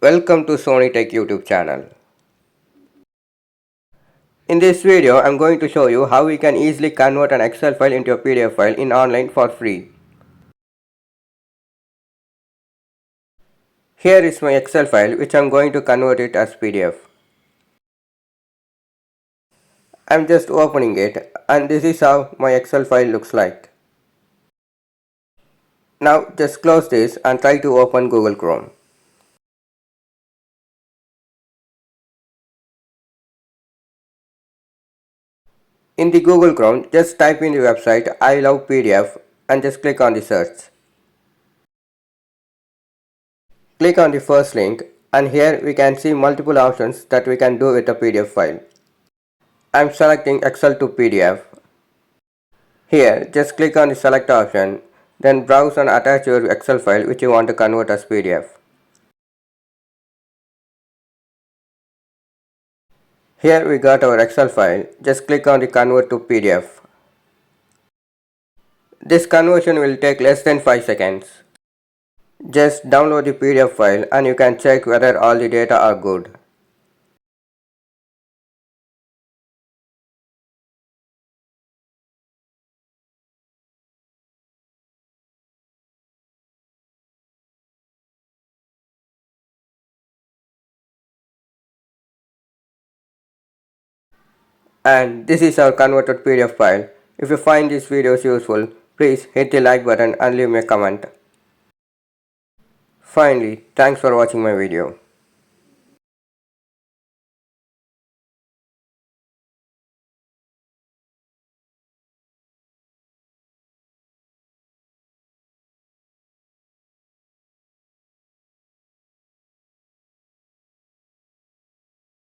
Welcome to Sony Tech YouTube channel. In this video, I'm going to show you how we can easily convert an Excel file into a PDF file in online for free. Here is my Excel file which I'm going to convert it as PDF. I'm just opening it and this is how my Excel file looks like. Now just close this and try to open Google Chrome. In the Google Chrome, just type in the website I love PDF and just click on the search. Click on the first link and here we can see multiple options that we can do with a PDF file. I'm selecting Excel to PDF. Here, just click on the select option, then browse and attach your Excel file which you want to convert as PDF. Here we got our Excel file, just click on the convert to PDF. This conversion will take less than 5 seconds. Just download the PDF file and you can check whether all the data are good. And this is our converted PDF file. If you find these videos useful, please hit the like button and leave me a comment. Finally, thanks for watching my video.